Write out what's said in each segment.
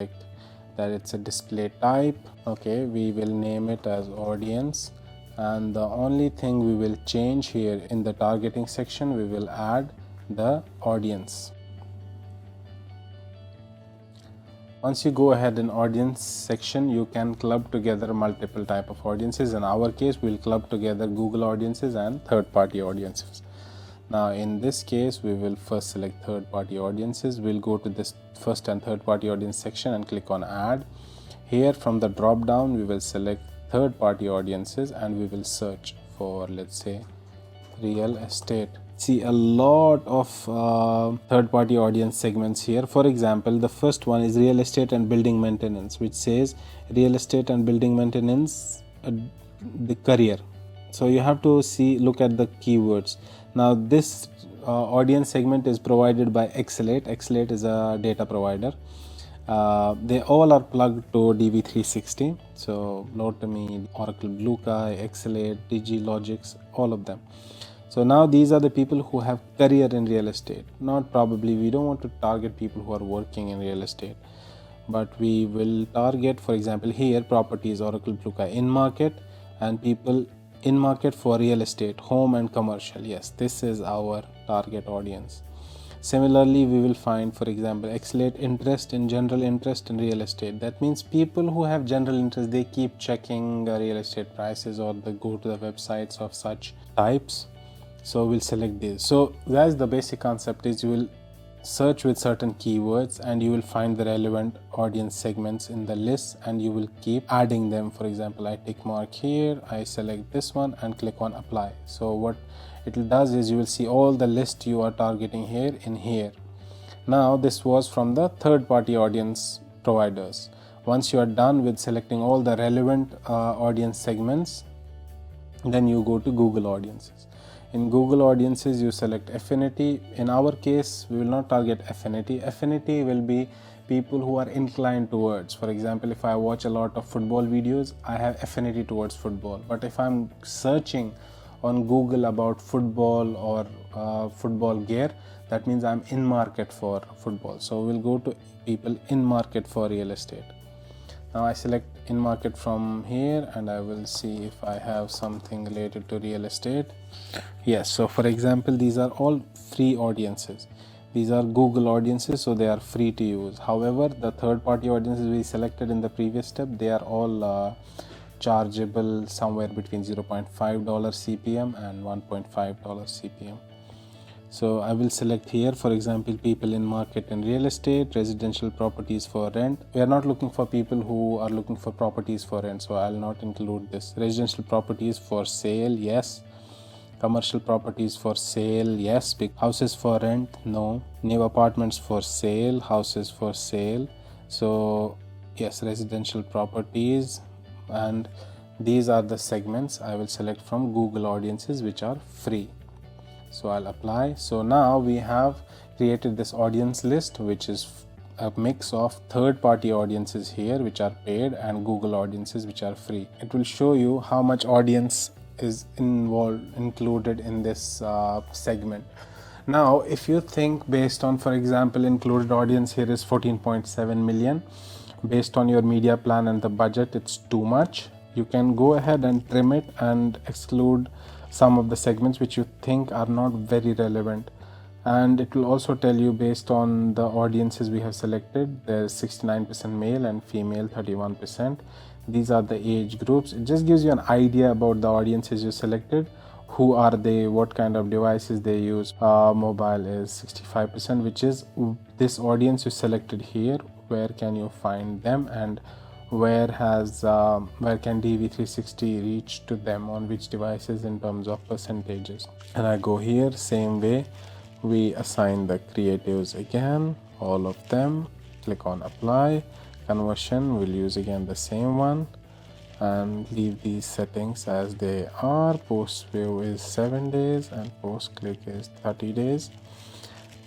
that it's a display type. Okay, we will name it as audience, and the only thing we will change here in the targeting section, we will add the audience. Once you go ahead in audience section, you can club together multiple type of audiences. In our case, we'll club together Google audiences and third-party audiences. Now in this case, we will first select third-party audiences. We'll go to this first and third-party audience section and click on add. Here from the drop down, we will select third-party audiences and we will search for, let's say, real estate. See a lot of third-party audience segments here. For example, the first one is real estate and building maintenance, which says real estate and building maintenance, the career. So you have to look at the keywords. Now this audience segment is provided by Excelate. Excelate is a data provider. They all are plugged to DV360. So Lotame, Oracle BlueKai, Excelate, DigiLogix, all of them. So now these are the people who have career in real estate. Not probably, we don't want to target people who are working in real estate, but we will target, for example, here properties, Oracle BlueKai in market, and people in market for real estate, home and commercial. Yes, this is our target audience. Similarly, we will find, for example, Excelate interest in general interest in real estate. That means people who have general interest, they keep checking real estate prices or they go to the websites of such types. So we'll select this. So guys, the basic concept is you will search with certain keywords and you will find the relevant audience segments in the list and you will keep adding them. For example, I tick mark here, I select this one and click on apply. So what it does is you will see all the list you are targeting here in here. Now this was from the third-party audience providers. Once you are done with selecting all the relevant audience segments, then you go to Google audiences. In Google audiences, you select affinity. In our case, we will not target affinity. Affinity will be people who are inclined towards. For example, if I watch a lot of football videos, I have affinity towards football. But if I'm searching on Google about football or football gear, that means I'm in market for football. So we'll go to people in market for real estate. Now I select in market from here and I will see if I have something related to real estate. Yes, so for example, these are all free audiences. These are Google audiences, so they are free to use. However, the third-party audiences we selected in the previous step, they are all chargeable somewhere between $0.5 CPM and $1.5 CPM. So I will select here, for example, people in market and real estate, residential properties for rent. We are not looking for people who are looking for properties for rent, so I'll not include this. Residential properties for sale, yes. Commercial properties for sale, yes. Big houses for rent, no. New apartments for sale, houses for sale. So yes, residential properties, and these are the segments I will select from Google audiences which are free. So I'll apply. So now we have created this audience list, which is a mix of third-party audiences here which are paid and Google audiences which are free. It will show you how much audience is included in this segment. Now if you think based on, for example, included audience here is 14.7 million, based on your media plan and the budget, it's too much. You can go ahead and trim it and exclude some of the segments which you think are not very relevant. And it will also tell you based on the audiences we have selected, there's 69% male and female 31%. These are the age groups. It just gives you an idea about the audiences you selected. Who are they, what kind of devices they use. Mobile is 65%, which is this audience you selected here. Where can you find them, and where can DV360 reach to them on which devices in terms of percentages. And I go here, same way we assign the creatives again, all of them, click on apply. Conversion, we'll use again the same one and leave these settings as they are. Post view is 7 days and post click is 30 days,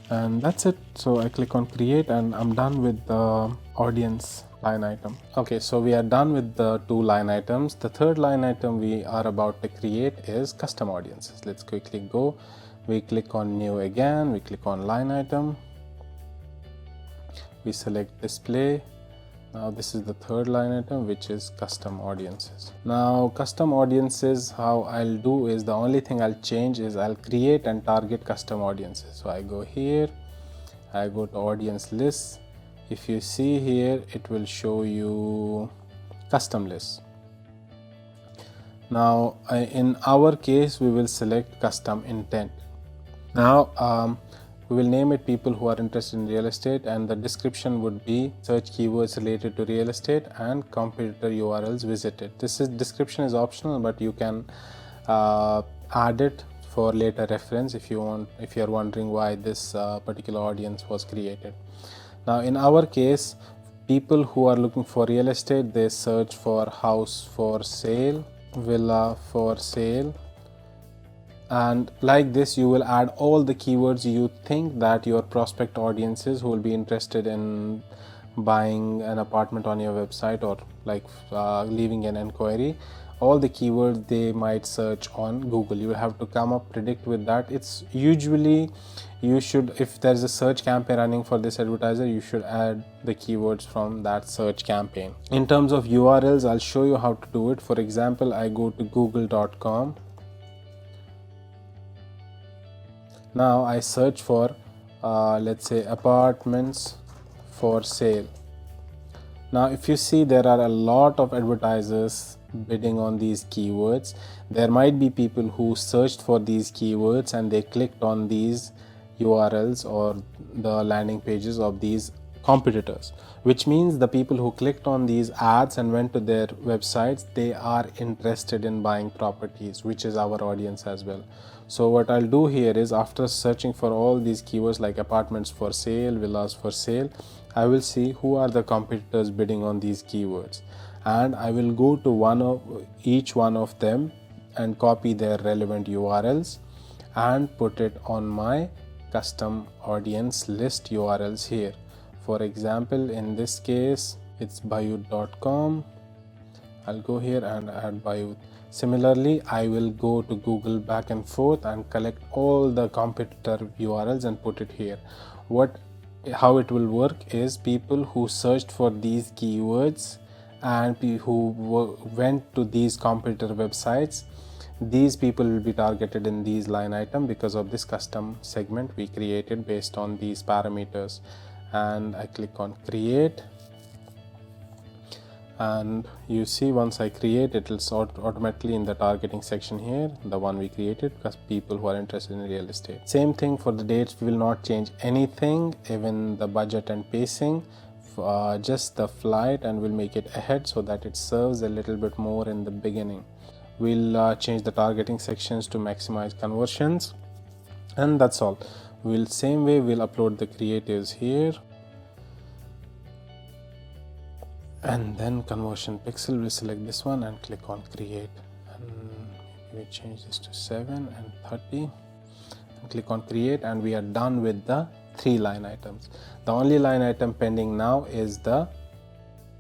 and that's it. So I click on create and I'm done with the audience line item. Okay, so we are done with the 2 line items. The third line item we are about to create is custom audiences. Let's quickly go. We click on new again, we click on line item, we select display, Now this is the third line item, which is custom audiences. Now custom audiences, how I'll do is, the only thing I'll change is I'll create and target custom audiences. So I go here, I go to audience lists. If you see here, it will show you custom lists. Now in our case, we will select custom intent. Now we will name it people who are interested in real estate, and the description would be search keywords related to real estate and competitor URLs visited. Description is optional, but you can add it for later reference if you are wondering why this particular audience was created. Now in our case, people who are looking for real estate, they search for house for sale, villa for sale, and like this you will add all the keywords you think that your prospect audiences who will be interested in buying an apartment on your website, or like leaving an inquiry, all the keywords they might search on Google. You have to come up predict with that. It's usually, you should, if there's a search campaign running for this advertiser, you should add the keywords from that search campaign. In terms of URLs, I'll show you how to do it. For example, I go to google.com. Now I search for let's say apartments for sale. Now if you see, there are a lot of advertisers bidding on these keywords. There might be people who searched for these keywords and they clicked on these URLs or the landing pages of these competitors, which means the people who clicked on these ads and went to their websites, they are interested in buying properties, which is our audience as well. So what I'll do here is, after searching for all these keywords like apartments for sale, villas for sale, I will see who are the competitors bidding on these keywords, and I will go to each one of them and copy their relevant URLs and put it on my custom audience list URLs here. For example, in this case it's bayut.com. I'll go here and add Bayut. Similarly, I will go to Google back and forth and collect all the competitor URLs and put it here. How it will work is, people who searched for these keywords and who went to these competitor websites, these people will be targeted in these line item because of this custom segment we created based on these parameters. And I click on create, and you see once I create, it will sort automatically in the targeting section here, the one we created, because people who are interested in real estate. Same thing for the dates, we will not change anything, even the budget and pacing, just the flight, and we'll make it ahead so that it serves a little bit more in the beginning. We'll change the targeting sections to maximize conversions, and that's all. Same way we'll upload the creatives here, and then conversion pixel, we'll select this one and click on create, and we change this to 7 and 30 and click on create, and we are done with the 3 line items. The only line item pending now is the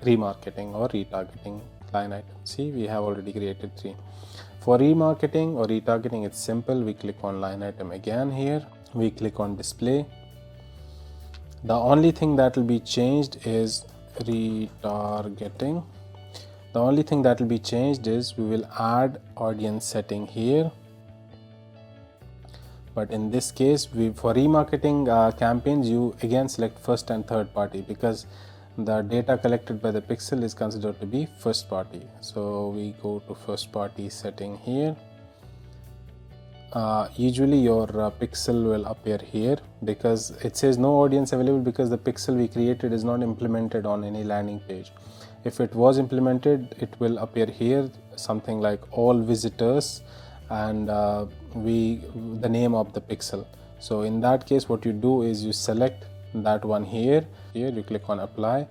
remarketing or retargeting line item. See, we have already created 3. For remarketing or retargeting, it's simple. We click on line item again here, we click on display. The only thing that will be changed is retargeting. The only thing that will be changed is we will add audience setting here, but in this case for remarketing campaigns, you again select first and third party, because the data collected by the pixel is considered to be first party. So we go to first party setting here. Usually your pixel will appear here, because it says no audience available because the pixel we created is not implemented on any landing page. If it was implemented, it will appear here something like all visitors and the name of the pixel. So in that case, what you do is you select that one here, you click on apply,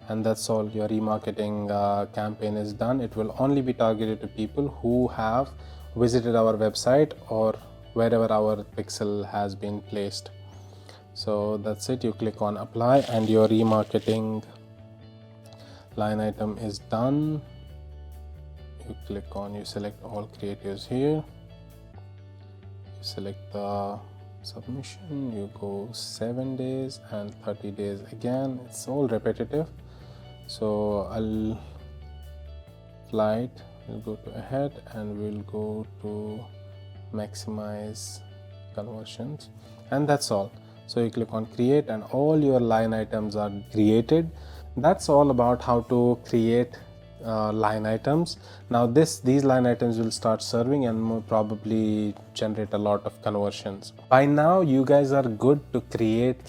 and that's all. Your remarketing campaign is done. It will only be targeted to people who have visited our website or wherever our pixel has been placed. So that's it. You click on apply and your remarketing line item is done. You select all creatives here, you select the submission, you go 7 days and 30 days again. It's all repetitive. So I'll flight, we'll go to ahead and we'll go to maximize conversions, and that's all. So you click on create and all your line items are created. That's all about how to create line items. Now these line items will start serving and more probably generate a lot of conversions. By now you guys are good to create